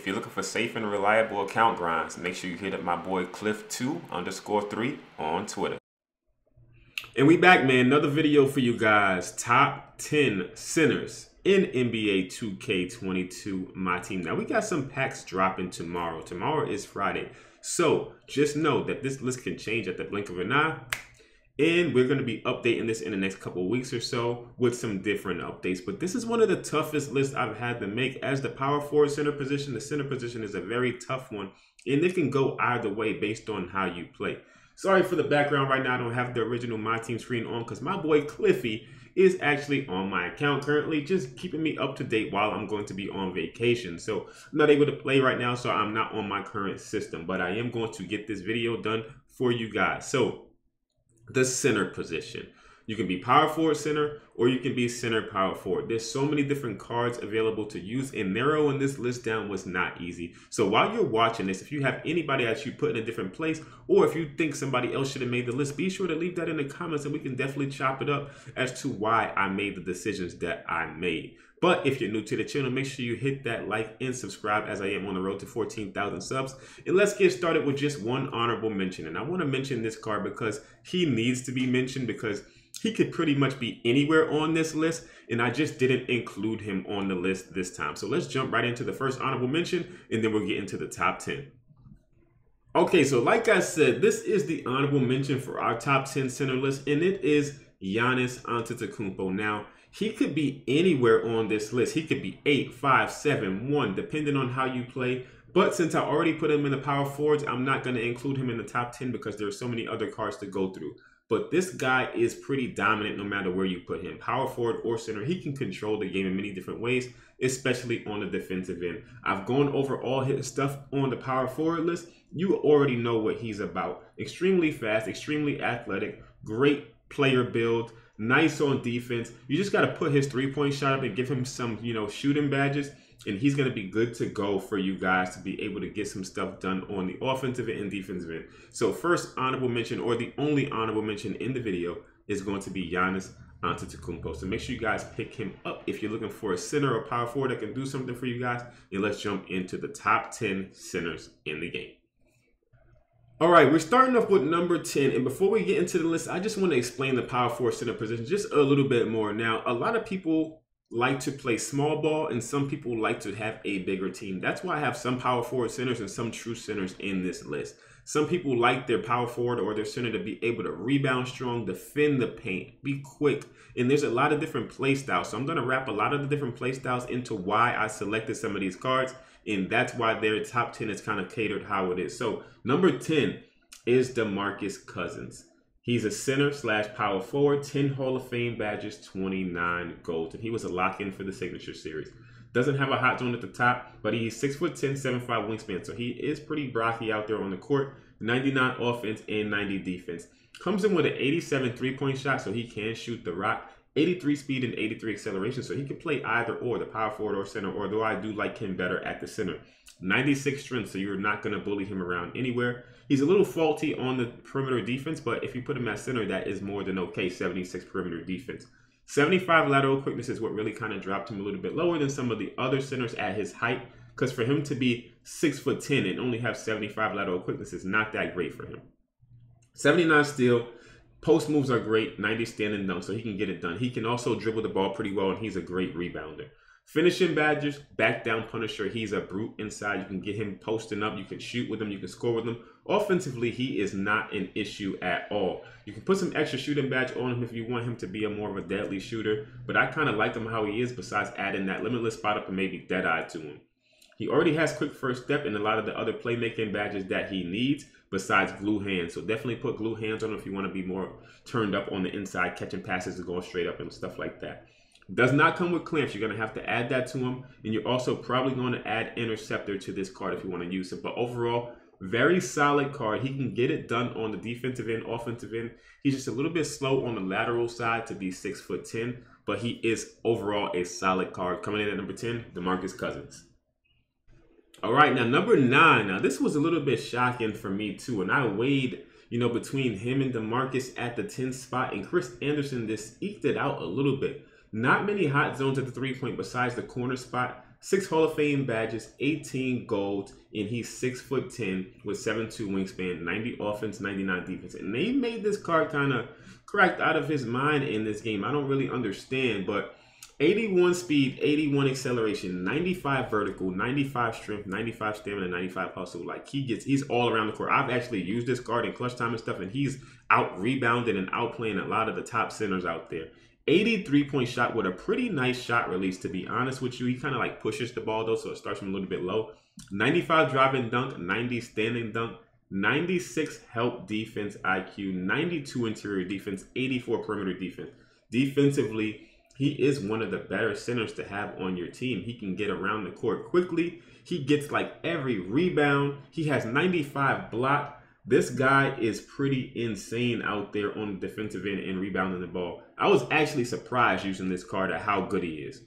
If you're looking for safe and reliable account grinds, make sure you hit up my boy Cliff2_3 on Twitter. And we back, man. Another video for you guys. Top 10 centers in NBA 2K22 My Team. Now, we got some packs dropping tomorrow. Tomorrow is Friday. So, just know that this list can change at the blink of an eye. And we're going to be updating this in the next couple of weeks or so with some different updates. But this is one of the toughest lists I've had to make. As the power forward center position, the center position is a very tough one. And it can go either way based on how you play. Sorry for the background right now. I don't have the original My Team screen on because my boy Cliffy is actually on my account currently, just keeping me up to date while I'm going to be on vacation. So I'm not able to play right now, so I'm not on my current system. But I am going to get this video done for you guys. So the center position. You can be power forward center or you can be center power forward. There's so many different cards available to use, and narrowing this list down was not easy. So while you're watching this, if you have anybody that you put in a different place, or if you think somebody else should have made the list, be sure to leave that in the comments and we can definitely chop it up as to why I made the decisions that I made. But if you're new to the channel, make sure you hit that like and subscribe, as I am on the road to 14,000 subs. And let's get started with just one honorable mention. And I want to mention this card because he needs to be mentioned, because he could pretty much be anywhere on this list, and I just didn't include him on the list this time. So let's jump right into the first honorable mention, and then we'll get into the top 10. Okay, so like I said, this is the honorable mention for our top 10 center list, and it is Giannis Antetokounmpo. Now, he could be anywhere on this list. He could be 8, 5, 7, 1, depending on how you play. But since I already put him in the power forwards, I'm not going to include him in the top 10 because there are so many other cards to go through. But this guy is pretty dominant no matter where you put him. Power forward or center, he can control the game in many different ways, especially on the defensive end. I've gone over all his stuff on the power forward list. You already know what he's about. Extremely fast, extremely athletic, great player build, nice on defense. You just got to put his three-point shot up and give him some, shooting badges, and he's going to be good to go for you guys to be able to get some stuff done on the offensive and defensive end. So first honorable mention, or the only honorable mention in the video, is going to be Giannis Antetokounmpo. So make sure you guys pick him up if you're looking for a center or power forward that can do something for you guys. And let's jump into the top 10 centers in the game. All right, we're starting off with number 10. And before we get into the list, I just want to explain the power forward center position just a little bit more. Now, a lot of people like to play small ball, and some people like to have a bigger team. That's why I have some power forward centers and some true centers in this list. Some people like their power forward or their center to be able to rebound strong, defend the paint, be quick. And there's a lot of different play styles. So I'm going to wrap a lot of the different play styles into why I selected some of these cards. And that's why their top 10 is kind of catered how it is. So number 10 is Demarcus Cousins. He's a center / power forward, 10 Hall of Fame badges, 29 gold. And he was a lock-in for the Signature Series. Doesn't have a hot zone at the top, but he's 6'10", 7'5" wingspan. So he is pretty blocky out there on the court. 99 offense and 90 defense. Comes in with an 87 three-point shot, so he can shoot the rock. 83 speed and 83 acceleration, so he can play either or, the power forward or center, although I do like him better at the center. 96 strength, so you're not going to bully him around anywhere. He's a little faulty on the perimeter defense, but if you put him at center, that is more than okay. 76 perimeter defense. 75 lateral quickness is what really kind of dropped him a little bit lower than some of the other centers at his height, because for him to be 6'10" and only have 75 lateral quickness is not that great for him. 79 steal. Post moves are great, 90 stand and dunk, so he can get it done. He can also dribble the ball pretty well, and he's a great rebounder. Finishing badges, back down punisher. He's a brute inside. You can get him posting up. You can shoot with him. You can score with him. Offensively, he is not an issue at all. You can put some extra shooting badge on him if you want him to be a more of a deadly shooter, but I kind of like him how he is, besides adding that limitless spot up and maybe dead-eye to him. He already has quick first step and a lot of the other playmaking badges that he needs, besides glue hands. So definitely put glue hands on him if you want to be more turned up on the inside, catching passes and going straight up and stuff like that. Does not come with clamps. You're going to have to add that to him. And you're also probably going to add interceptor to this card if you want to use it. But overall, very solid card. He can get it done on the defensive end, offensive end. He's just a little bit slow on the lateral side to be 6'10", but he is overall a solid card. Coming in at number 10, Demarcus Cousins. All right, now number 9. Now this was a little bit shocking for me too, and I weighed, between him and DeMarcus at the 10th spot, and Chris Anderson just eked it out a little bit. Not many hot zones at the 3-point besides the corner spot. 6 Hall of Fame badges, 18 golds, and he's 6'10" with 7'2" wingspan, 90 offense, 99 defense. And they made this card kind of cracked out of his mind in this game. I don't really understand, but 81 speed, 81 acceleration, 95 vertical, 95 strength, 95 stamina, 95 hustle. Like he's all around the court. I've actually used this card in clutch time and stuff, and he's out rebounding and outplaying a lot of the top centers out there. 83-point shot with a pretty nice shot release, to be honest with you. He kind of like pushes the ball though, so it starts from a little bit low. 95 driving dunk, 90 standing dunk, 96 help defense IQ, 92 interior defense, 84 perimeter defense. Defensively, he is one of the better centers to have on your team. He can get around the court quickly. He gets like every rebound. He has 95 block. This guy is pretty insane out there on the defensive end and rebounding the ball. I was actually surprised using this card at how good he is.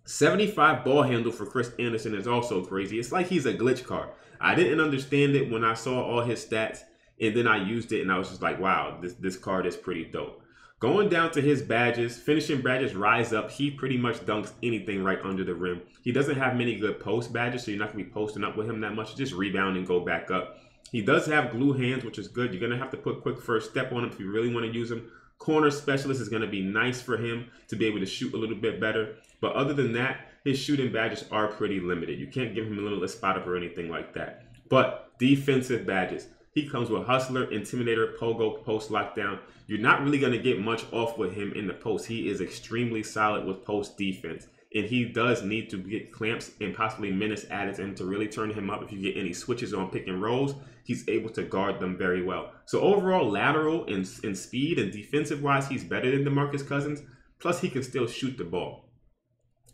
75 ball handle for Chris Andersen is also crazy. It's like he's a glitch card. I didn't understand it when I saw all his stats, and then I used it and I was just like, wow, this card is pretty dope. Going down to his badges, finishing badges rise up. He pretty much dunks anything right under the rim. He doesn't have many good post badges, so you're not going to be posting up with him that much. Just rebound and go back up. He does have glue hands, which is good. You're going to have to put quick first step on him if you really want to use him. Corner specialist is going to be nice for him to be able to shoot a little bit better. But other than that, his shooting badges are pretty limited. You can't give him a little spot up or anything like that. But defensive badges. He comes with Hustler, Intimidator, Pogo, Post Lockdown. You're not really going to get much off with him in the post. He is extremely solid with post defense. And he does need to get clamps and possibly menace added in to really turn him up. If you get any switches on pick and rolls, he's able to guard them very well. So overall, lateral and speed and defensive-wise, he's better than Demarcus Cousins. Plus, he can still shoot the ball.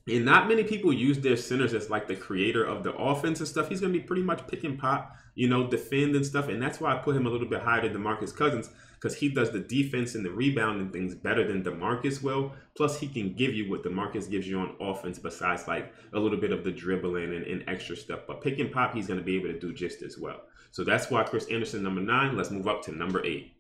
And not many people use their centers as like the creator of the offense and stuff. He's going to be pretty much pick and pop, you know, defend and stuff. And that's why I put him a little bit higher than Demarcus Cousins, because he does the defense and the rebound and things better than Demarcus will. Plus, he can give you what Demarcus gives you on offense besides like a little bit of the dribbling and extra stuff. But pick and pop, he's going to be able to do just as well. So that's why Chris Andersen, number 9. Let's move up to number 8.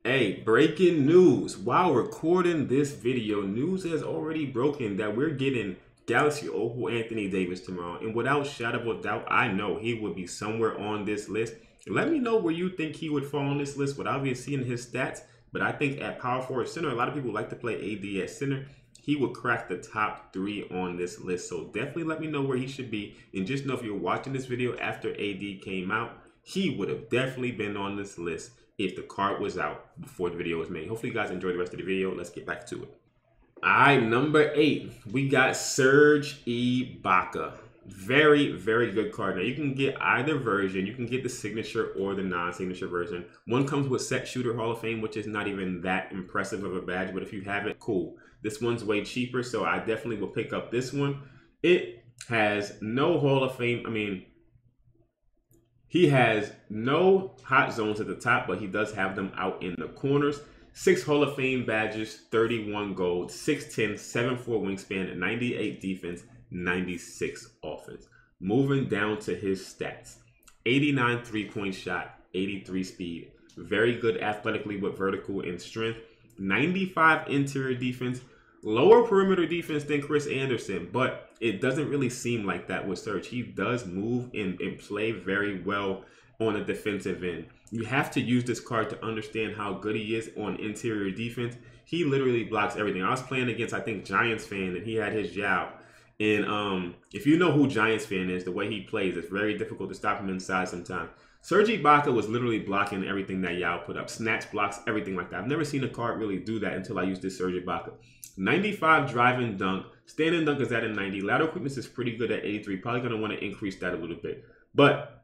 Hey, breaking news. While recording this video, news has already broken that we're getting Galaxy Opal Anthony Davis tomorrow. And without shadow of a doubt, I know he would be somewhere on this list. Let me know where you think he would fall on this list without even seeing his stats. But I think at power forward center, a lot of people like to play AD at center. He would crack the top 3 on this list. So definitely let me know where he should be. And just know if you're watching this video after AD came out, he would have definitely been on this list if the card was out before the video was made. Hopefully you guys enjoyed the rest of the video. Let's get back to it. All right, number 8, we got Serge Ibaka. Very, very good card. Now, you can get either version. You can get the signature or the non-signature version. One comes with Set Shooter Hall of Fame, which is not even that impressive of a badge, but if you have it, cool. This one's way cheaper, so I definitely will pick up this one. It has no Hall of Fame. I mean, he has no hot zones at the top, but he does have them out in the corners. 6 Hall of Fame badges, 31 gold, 6'10", 7'4" wingspan, 98 defense, 96 offense. Moving down to his stats. 89 3-point shot, 83 speed. Very good athletically with vertical and strength. 95 interior defense. Lower perimeter defense than Chris Andersen, but it doesn't really seem like that with Serge. He does move and play very well on the defensive end. You have to use this card to understand how good he is on interior defense. He literally blocks everything. I was playing against, I think, Giants fan, and he had his Yao. And if you know who Giants fan is, the way he plays, it's very difficult to stop him inside sometimes. Serge Ibaka was literally blocking everything that Yao put up. Snatch blocks, everything like that. I've never seen a card really do that until I used this Serge Ibaka. 95 driving dunk. Standing dunk is at a 90. Lateral quickness is pretty good at 83. Probably going to want to increase that a little bit. But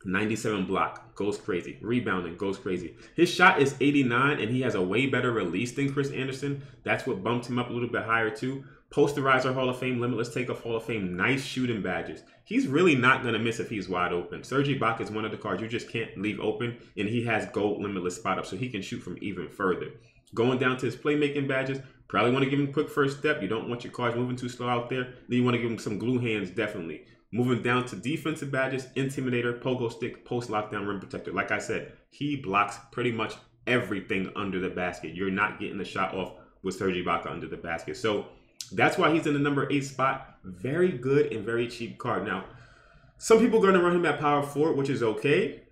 97 block, goes crazy. Rebounding, goes crazy. His shot is 89, and he has a way better release than Chris Andersen. That's what bumped him up a little bit higher too. Posterizer Hall of Fame, Limitless Takeoff Hall of Fame, nice shooting badges. He's really not going to miss if he's wide open. Serge Ibaka is one of the cards you just can't leave open, and he has gold Limitless spot up, so he can shoot from even further. Going down to his playmaking badges, probably want to give him a quick first step. You don't want your cards moving too slow out there. Then you want to give him some glue hands, definitely. Moving down to defensive badges, Intimidator, Pogo Stick, Post Lockdown, Rim Protector. Like I said, he blocks pretty much everything under the basket. You're not getting the shot off with Serge Ibaka under the basket. So That's why he's in the number 8 spot. Very good and very cheap card. Now, some people are going to run him at power forward, which is okay.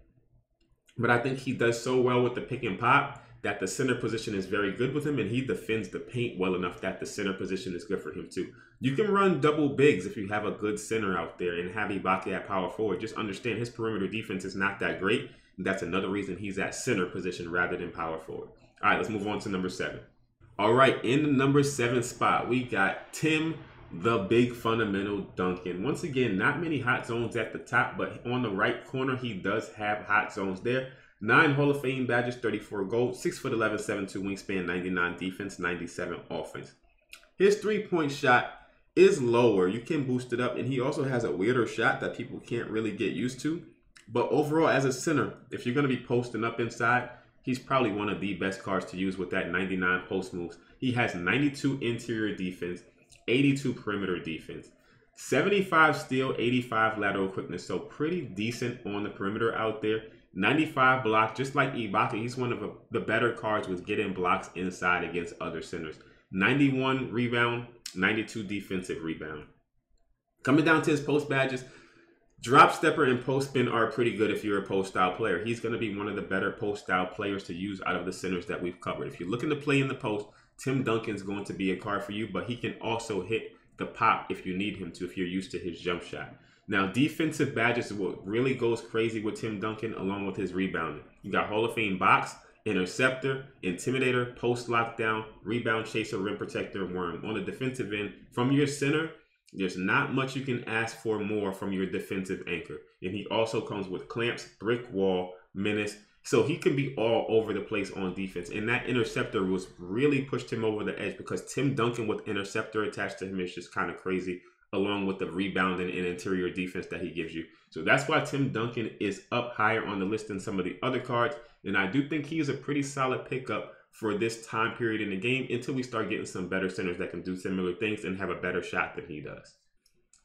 But I think he does so well with the pick and pop that the center position is very good with him, and he defends the paint well enough that the center position is good for him too. You can run double bigs if you have a good center out there and have Ibaka at power forward. Just understand his perimeter defense is not that great. That's another reason he's at center position rather than power forward. All right, let's move on to number 7. All right, in the number 7 spot, we got Tim the Big Fundamental Duncan. Once again, not many hot zones at the top, but on the right corner, he does have hot zones there. 9 Hall of Fame badges, 34 gold, 6'11", 7'2" wingspan, 99 defense, 97 offense. His three-point shot is lower. You can boost it up, and he also has a weirder shot that people can't really get used to. But overall, as a center, if you're going to be posting up inside, he's probably one of the best cards to use with that 99 post moves. He has 92 interior defense, 82 perimeter defense, 75 steal, 85 lateral quickness. So pretty decent on the perimeter out there. 95 block, just like Ibaka. He's one of the better cards with getting blocks inside against other centers. 91 rebound, 92 defensive rebound. Coming down to his post badges, drop stepper and post spin are pretty good if you're a post style player. He's going to be one of the better post style players to use out of the centers that we've covered. If you're looking to play in the post, Tim Duncan's going to be a card for you, but he can also hit the pop if you need him to, if you're used to his jump shot. Now, defensive badges is what really goes crazy with Tim Duncan, along with his rebounding. You got Hall of Fame box, interceptor, intimidator, post lockdown, rebound chaser, rim protector, worm. On the defensive end, from your center, there's not much you can ask for more from your defensive anchor. And he also comes with clamps, brick wall, menace. So he can be all over the place on defense. And that interceptor was really pushed him over the edge, because Tim Duncan with interceptor attached to him is just kind of crazy, along with the rebounding and interior defense that he gives you. So that's why Tim Duncan is up higher on the list than some of the other cards. And I do think he is a pretty solid pickup for this time period in the game until we start getting some better centers that can do similar things and have a better shot than he does.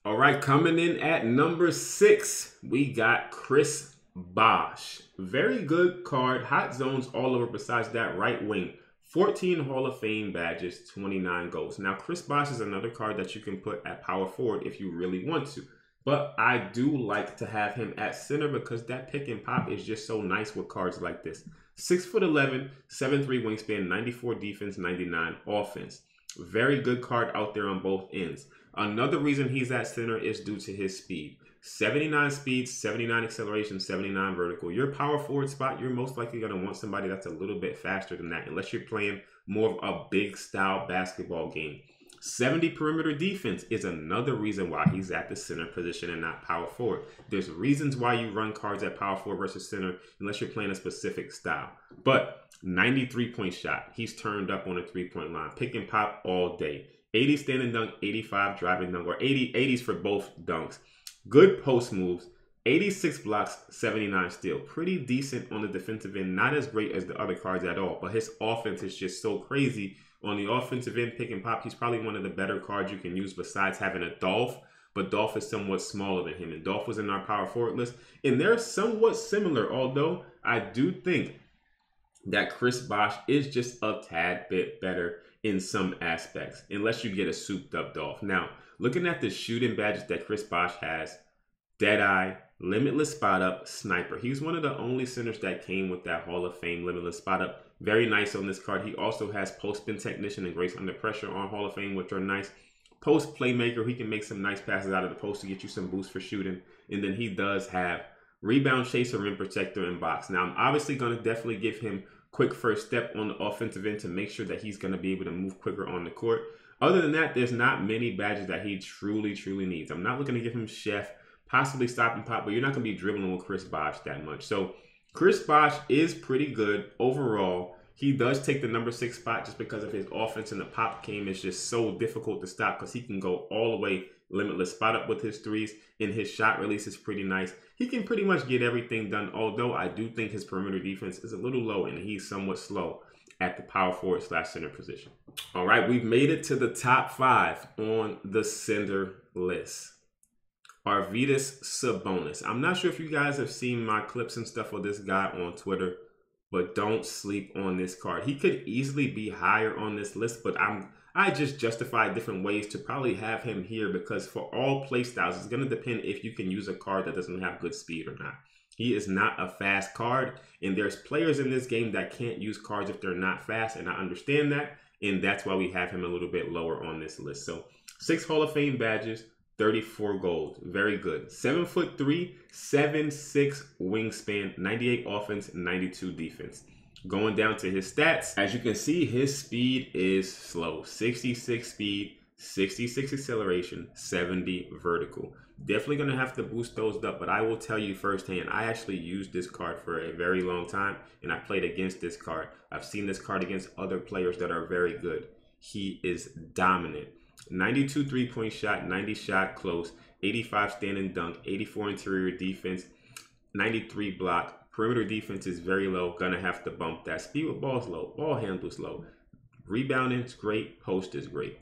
All right, coming in at number 6, we got Chris Bosh. Very good card. Hot zones all over besides that right wing. 14 Hall of Fame badges, 29 goals. Now, Chris Bosh is another card that you can put at power forward if you really want to. But I do like to have him at center because that pick and pop is just so nice with cards like this. 6'11", 7'3" wingspan, 94 defense, 99 offense. Very good card out there on both ends. Another reason he's at center is due to his speed. 79 speed, 79 acceleration, 79 vertical. Your power forward spot, you're most likely going to want somebody that's a little bit faster than that, unless you're playing more of a big style basketball game. 70 perimeter defense is another reason why he's at the center position and not power forward. There's reasons why you run cards at power forward versus center unless you're playing a specific style. But 93-point shot. He's turned up on a 3-point line. Pick and pop all day. 80 standing dunk, 85 driving dunk, or 80s for both dunks. Good post moves. 86 blocks, 79 steal. Pretty decent on the defensive end. Not as great as the other cards at all. But his offense is just so crazy. On the offensive end, pick and pop, he's probably one of the better cards you can use besides having a Dolph. But Dolph is somewhat smaller than him. And Dolph was in our power forward list. And they're somewhat similar, although I do think that Chris Bosh is just a tad bit better in some aspects, unless you get a souped up Dolph. Now, looking at the shooting badges that Chris Bosh has, Deadeye, Limitless Spot Up, Sniper. He's one of the only centers that came with that Hall of Fame Limitless Spot Up. Very nice on this card. He also has Post Spin Technician and Grace Under Pressure on Hall of Fame, which are nice. Post Playmaker, he can make some nice passes out of the post to get you some boost for shooting. And then he does have Rebound Chaser, Rim Protector, and Box. Now, I'm obviously going to definitely give him quick first step on the offensive end to make sure that he's going to be able to move quicker on the court. Other than that, there's not many badges that he truly needs. I'm not looking to give him Chef, possibly Stop and Pop, but you're not going to be dribbling with Chris Bosh that much. So Chris Bosh is pretty good overall. He does take the number 6 spot just because of his offense, and the pop game is just so difficult to stop because he can go all the way limitless spot up with his threes, and his shot release is pretty nice. He can pretty much get everything done, although I do think his perimeter defense is a little low and he's somewhat slow at the power forward / center position. All right, we've made it to the top 5 on the center list. Arvydas Sabonis. I'm not sure if you guys have seen my clips and stuff of this guy on Twitter, but don't sleep on this card. He could easily be higher on this list, but I just justified different ways to probably have him here because for all play styles, it's going to depend if you can use a card that doesn't have good speed or not. He is not a fast card, and there's players in this game that can't use cards if they're not fast, and I understand that, and that's why we have him a little bit lower on this list. So 6 Hall of Fame badges, 34 gold. Very good. 7'3", 7'6" wingspan, 98 offense, 92 defense. Going down to his stats, as you can see, his speed is slow. 66 speed, 66 acceleration, 70 vertical. Definitely going to have to boost those up, but I will tell you firsthand, I actually used this card for a very long time, and I played against this card. I've seen this card against other players that are very good. He is dominant. 92 three-point shot, 90 shot close, 85 standing dunk, 84 interior defense, 93 block. Perimeter defense is very low. Gonna have to bump that. Speed with ball is low. Ball handle is low. Rebounding is great. Post is great.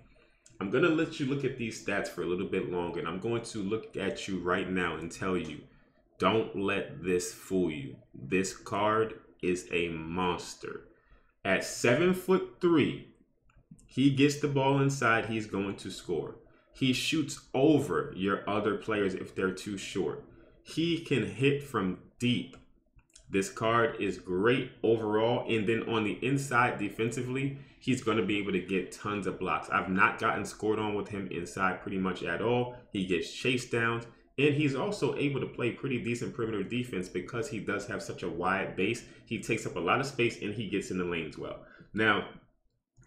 I'm gonna let you look at these stats for a little bit longer, and I'm going to look at you right now and tell you, don't let this fool you. This card is a monster. At 7'3", he gets the ball inside, he's going to score. He shoots over your other players if they're too short. He can hit from deep. This card is great overall. And then on the inside defensively, he's going to be able to get tons of blocks. I've not gotten scored on with him inside pretty much at all. He gets chase downs. And he's also able to play pretty decent perimeter defense because he does have such a wide base. He takes up a lot of space and he gets in the lanes well. Now,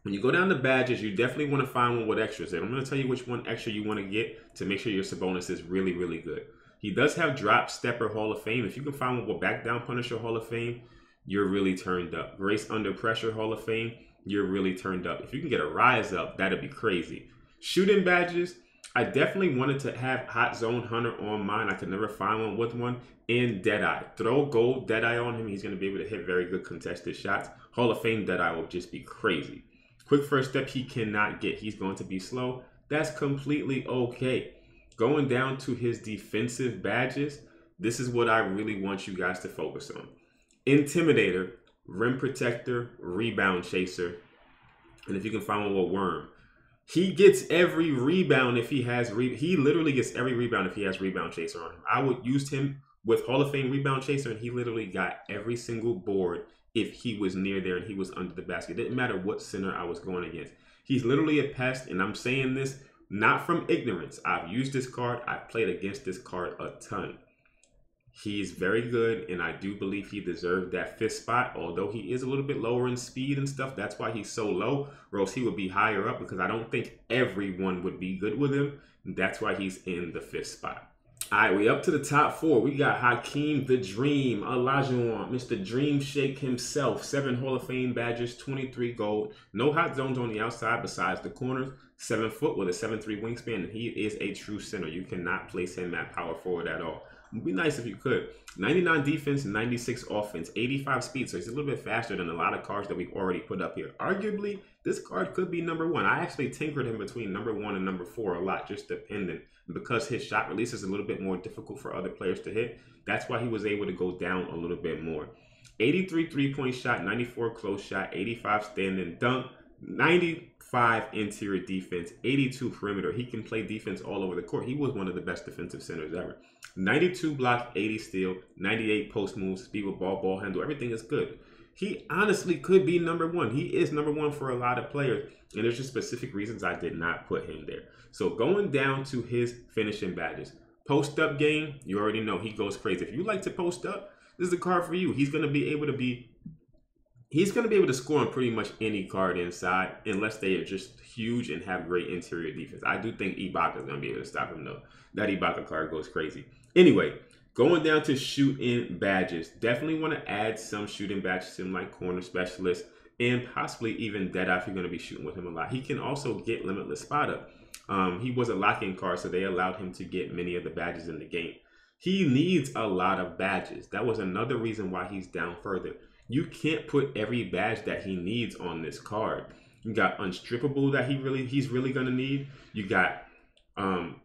when you go down to badges, you definitely want to find one with extras. And I'm going to tell you which one extra you want to get to make sure your Sabonis is really, really good. He does have Drop Stepper Hall of Fame. If you can find one with Back Down Punisher Hall of Fame, you're really turned up. Grace Under Pressure Hall of Fame, you're really turned up. If you can get a Rise Up, that'd be crazy. Shooting badges, I definitely wanted to have Hot Zone Hunter on mine. I could never find one with one. And Deadeye. Throw gold Deadeye on him. He's going to be able to hit very good contested shots. Hall of Fame Deadeye will just be crazy. Quick first step, he cannot get. He's going to be slow. That's completely okay. Going down to his defensive badges, this is what I really want you guys to focus on. Intimidator, Rim Protector, Rebound Chaser, and if you can find one with Worm. He gets every rebound if he has, he literally gets every rebound if he has Rebound Chaser on him. I would use him with Hall of Fame Rebound Chaser, and he literally got every single board if he was near there and he was under the basket. It didn't matter what center I was going against. He's literally a pest, and I'm saying this not from ignorance. I've used this card. I've played against this card a ton. He's very good, and I do believe he deserved that 5th spot, although he is a little bit lower in speed and stuff. That's why he's so low, or else he would be higher up, because I don't think everyone would be good with him. That's why he's in the 5th spot. All right, we up to the top 4. We got Hakeem the Dream, Olajuwon, Mr. Dream Shake himself. 7 Hall of Fame badges, 23 gold. No hot zones on the outside besides the corners. 7 foot with a 7'3" wingspan, and he is a true center. You cannot place him at power forward at all. It would be nice if you could. 99 defense, 96 offense, 85 speed. So he's a little bit faster than a lot of cards that we've already put up here. Arguably, this card could be number 1. I actually tinkered him between number 1 and number 4 a lot, just dependent. And because his shot release is a little bit more difficult for other players to hit, that's why he was able to go down a little bit more. 83 three-point shot, 94 close shot, 85 standing dunk, 95 interior defense, 82 perimeter. He can play defense all over the court. He was one of the best defensive centers ever. 92 block, 80 steal, 98 post moves, speed with ball handle. Everything is good. He honestly could be number 1. He is number 1 for a lot of players. And there's just specific reasons I did not put him there. So going down to his finishing badges. Post-up game, you already know he goes crazy. If you like to post up, this is the card for you. He's going to be able to score on pretty much any card inside, unless they are just huge and have great interior defense. I do think Ibaka is going to be able to stop him, though. That Ibaka card goes crazy. Anyway, going down to shooting badges. Definitely want to add some shooting badges to him, like corner specialist, and possibly even Deadeye if you're going to be shooting with him a lot. He can also get limitless spot up. He was a lock-in card, so they allowed him to get many of the badges in the game. He needs a lot of badges. That was another reason why he's down further. You can't put every badge that he needs on this card. You got Unstrippable that he's really going to need. You got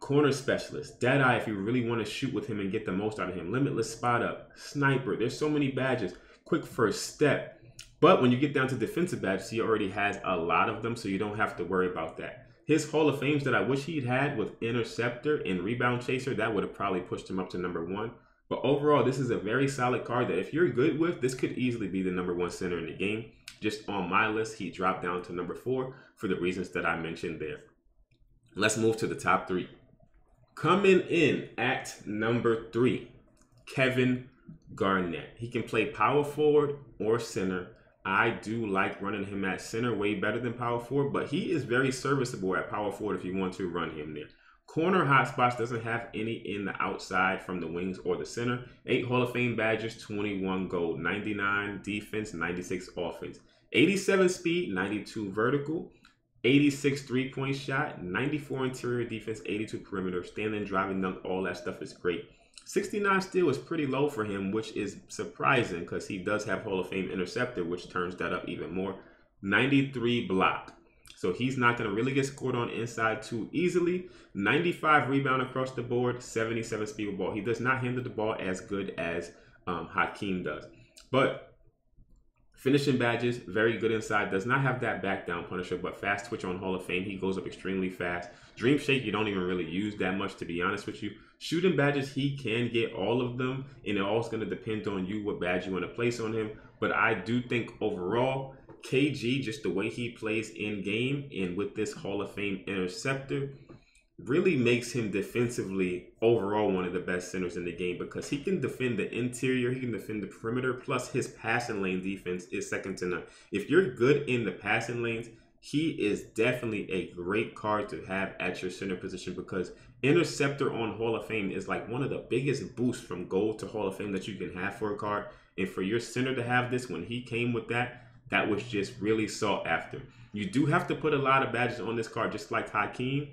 corner specialist, Deadeye if you really want to shoot with him and get the most out of him. Limitless spot up, sniper. There's so many badges. Quick first step, But when you get down to defensive badges, he already has a lot of them, so you don't have to worry about that. His Hall of Fames that I wish he'd had with Interceptor and Rebound Chaser, that would have probably pushed him up to number 1. But overall, this is a very solid card that if you're good with, this could easily be the number 1 center in the game. Just on my list, he dropped down to number 4 for the reasons that I mentioned there. Let's move to the top 3. Coming in at number 3, Kevin Garnett. He can play power forward or center. I do like running him at center way better than power forward, but he is very serviceable at power forward if you want to run him there. Corner hotspots, doesn't have any in the outside from the wings or the center. 8 Hall of Fame badges, 21 gold, 99 defense, 96 offense, 87 speed, 92 vertical, 86 3-point shot, 94 interior defense, 82 perimeter, standing, driving, dunk, all that stuff is great. 69 steal is pretty low for him, which is surprising because he does have Hall of Fame interceptor, which turns that up even more. 93 block. So he's not going to really get scored on inside too easily. 95 rebound across the board, 77 speed with ball. He does not handle the ball as good as Hakeem does. But finishing badges, very good inside. Does not have that back down punisher, but fast twitch on Hall of Fame. He goes up extremely fast. Dream shake, you don't even really use that much, to be honest with you. Shooting badges, he can get all of them, and it all's going to depend on you what badge you want to place on him. But I do think overall, KG, just the way he plays in game and with this Hall of Fame interceptor, really makes him defensively overall one of the best centers in the game because he can defend the interior, he can defend the perimeter, plus his passing lane defense is second to none. If you're good in the passing lanes, he is definitely a great card to have at your center position because interceptor on Hall of Fame is like one of the biggest boosts from gold to Hall of Fame that you can have for a card. And for your center to have this, when he came with that, that was just really sought after. You do have to put a lot of badges on this card, just like Hakeem.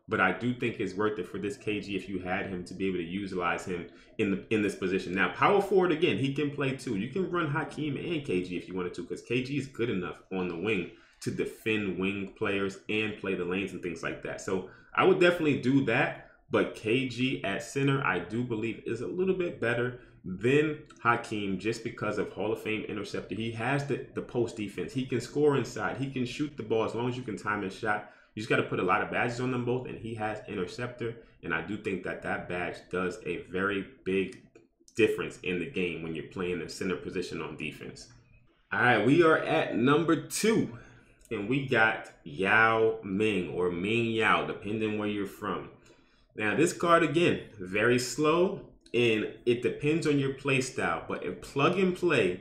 But I do think it's worth it for this KG if you had him to be able to utilize him in this position. Now, power forward, again, he can play too. You can run Hakeem and KG if you wanted to because KG is good enough on the wing to defend wing players and play the lanes and things like that. So I would definitely do that. But KG at center, I do believe is a little bit better than Hakeem just because of Hall of Fame interceptor. He has the post defense. He can score inside. He can shoot the ball as long as you can time his shot. You just got to put a lot of badges on them both, and he has interceptor. And I do think that that badge does a very big difference in the game when you're playing the center position on defense. All right, we are at number 2. And we got Yao Ming or Ming Yao, depending where you're from. Now, this card, again, very slow, and it depends on your play style. But if plug and play,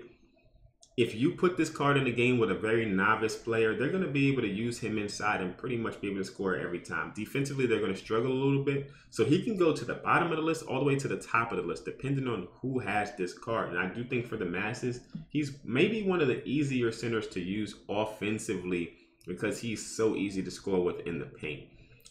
if you put this card in the game with a very novice player, they're going to be able to use him inside and pretty much be able to score every time. Defensively, they're going to struggle a little bit. So he can go to the bottom of the list all the way to the top of the list, depending on who has this card. And I do think for the masses, he's maybe one of the easier centers to use offensively because he's so easy to score with in the paint.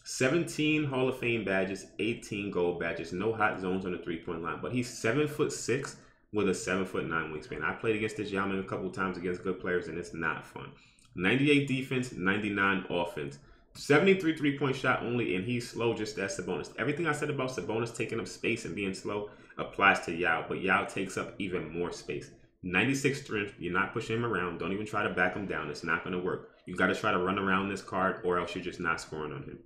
17 Hall of Fame badges, 18 gold badges, no hot zones on the 3-point line. But he's 7'6" with a 7'9" wingspan. I played against this Yao Ming a couple times against good players, and it's not fun. 98 defense, 99 offense. 73 3-point shot only, and he's slow just as Sabonis. Everything I said about Sabonis taking up space and being slow applies to Yao, but Yao takes up even more space. 96 strength, you're not pushing him around. Don't even try to back him down. It's not going to work. You got to try to run around this card, or else you're just not scoring on him.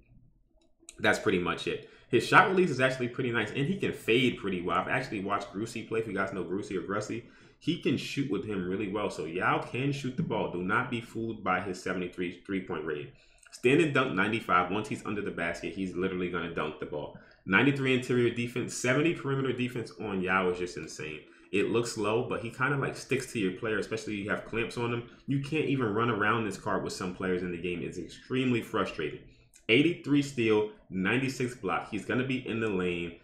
That's pretty much it. His shot release is actually pretty nice, and he can fade pretty well. I've actually watched Grucey play. If you guys know Grucey or Grussy, he can shoot with him really well. So Yao can shoot the ball. Do not be fooled by his 73 3-point rating. Standing dunk 95. Once he's under the basket, he's literally going to dunk the ball. 93 interior defense, 70 perimeter defense on Yao is just insane. It looks low, but he kind of like sticks to your player, especially if you have clamps on him. You can't even run around this card with some players in the game. It's extremely frustrating. 83 steal, 96 block. He's going to be in the lane.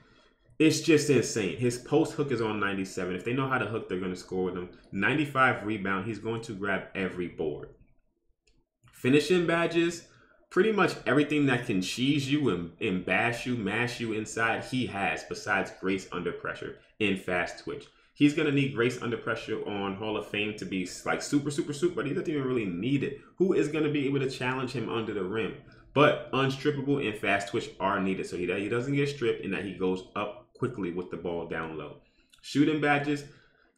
It's just insane. His post hook is on 97. If they know how to hook, they're going to score with him. 95 rebound. He's going to grab every board. Finishing badges, pretty much everything that can cheese you and bash you, mash you inside, he has, besides grace under pressure and fast twitch. He's going to need grace under pressure on Hall of Fame to be like super, but he doesn't even really need it. Who is going to be able to challenge him under the rim? But unstrippable and fast twitch are needed so he doesn't get stripped and that he goes up quickly with the ball down low. Shooting badges,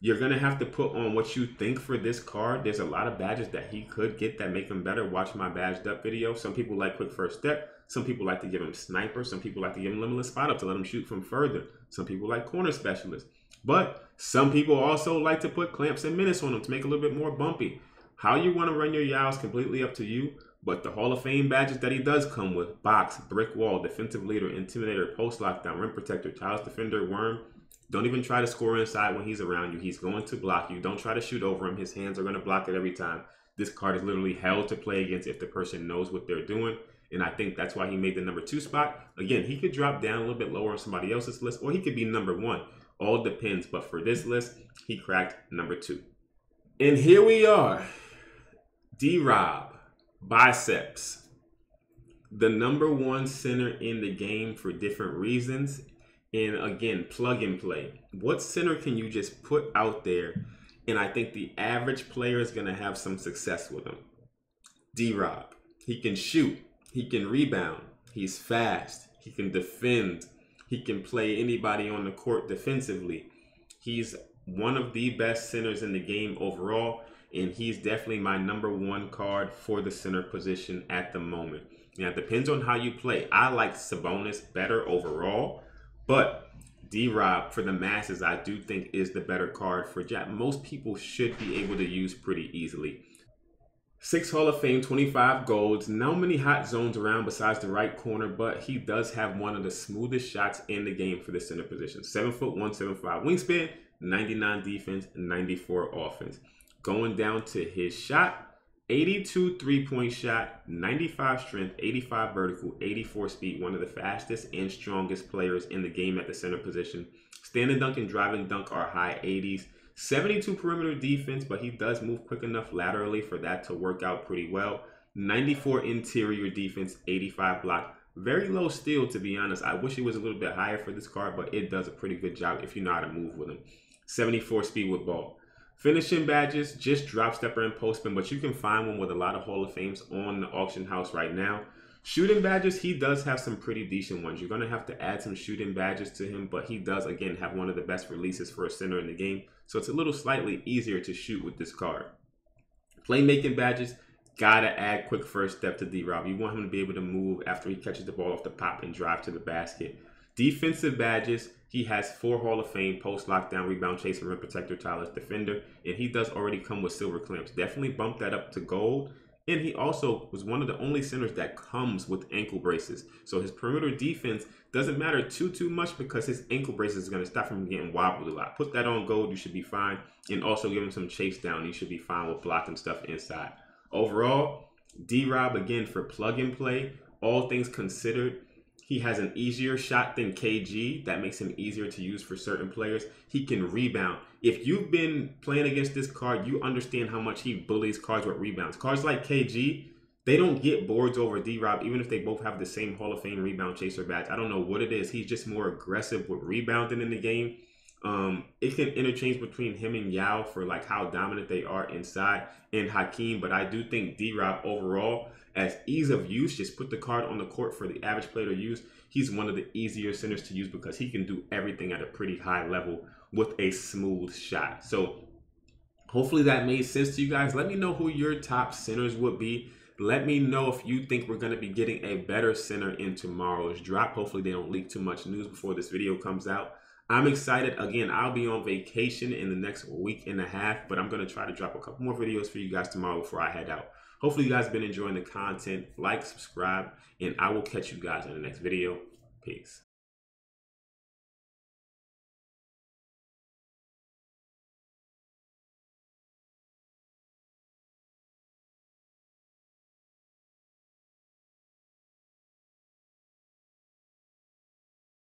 You're going to have to put on what you think for this card. There's a lot of badges that he could get that make him better. Watch my badged up video. Some people like quick first step. Some people like to give him sniper. Some people like to give him limitless spot up to let him shoot from further. Some people like corner specialist. But some people also like to put clamps and menace on him to make it a little bit more bumpy. How you want to run your Yao is completely up to you. But the Hall of Fame badges that he does come with: box, brick wall, defensive leader, intimidator, post lockdown, rim protector, child's defender, worm. Don't even try to score inside when he's around you. He's going to block you. Don't try to shoot over him. His hands are going to block it every time. This card is literally hell to play against if the person knows what they're doing. And I think that's why he made the number 2 spot. Again, he could drop down a little bit lower on somebody else's list, or he could be number 1. All depends. But for this list, he cracked number 2. And here we are. DRob, biceps. The number 1 center in the game for different reasons. And again, plug and play. What center can you just put out there? And I think the average player is going to have some success with him. DRob. He can shoot. He can rebound. He's fast. He can defend. He can play anybody on the court defensively. He's one of the best centers in the game overall. And he's definitely my number 1 card for the center position at the moment. Now, it depends on how you play. I like Sabonis better overall. But DRob, for the masses, I do think is the better card for Jack. Most people should be able to use pretty easily. 6 Hall of Fame, 25 golds. Not many hot zones around besides the right corner, but he does have one of the smoothest shots in the game for the center position. 7'1", 175 wingspan, 99 defense, 94 offense. Going down to his shot, 82 3-point shot, 95 strength, 85 vertical, 84 speed. One of the fastest and strongest players in the game at the center position. Standing dunk and driving dunk are high 80s. 72 perimeter defense, but he does move quick enough laterally for that to work out pretty well. 94 interior defense, 85 block. Very low steal, to be honest. I wish it was a little bit higher for this card, but it does a pretty good job if you know how to move with him. 74 speed with ball. Finishing badges, just drop stepper and postman, but you can find one with a lot of Hall of Fames on the auction house right now. Shooting badges, he does have some pretty decent ones. You're going to have to add some shooting badges to him, but he does, again, have one of the best releases for a center in the game. So it's a little slightly easier to shoot with this card. Playmaking badges, got to add quick first step to DRob. You want him to be able to move after he catches the ball off the pop and drive to the basket. Defensive badges, he has 4 Hall of Fame, post lockdown, rebound chaser, rim protector, tireless defender, and he does already come with silver clamps. Definitely bump that up to gold. And he also was one of the only centers that comes with ankle braces. So his perimeter defense doesn't matter too much because his ankle braces is going to stop him from getting wobbled a lot. Put that on gold, you should be fine. And also give him some chase down. You should be fine with blocking stuff inside. Overall, DRob, again, for plug and play, all things considered, he has an easier shot than KG. That makes him easier to use for certain players. He can rebound. If you've been playing against this card, you understand how much he bullies cards with rebounds. Cards like KG, they don't get boards over DRob, even if they both have the same Hall of Fame rebound chaser badge. I don't know what it is. He's just more aggressive with rebounding in the game. It can interchange between him and Yao for like how dominant they are inside, and Hakeem. But I do think DRob overall, as ease of use, just put the card on the court for the average player to use. He's one of the easier centers to use because he can do everything at a pretty high level with a smooth shot. So hopefully that made sense to you guys. Let me know who your top centers would be. Let me know if you think we're going to be getting a better center in tomorrow's drop. Hopefully they don't leak too much news before this video comes out. I'm excited. Again, I'll be on vacation in the next week and a half, but I'm going to try to drop a couple more videos for you guys tomorrow before I head out. Hopefully you guys have been enjoying the content. Like, subscribe, and I will catch you guys in the next video. Peace.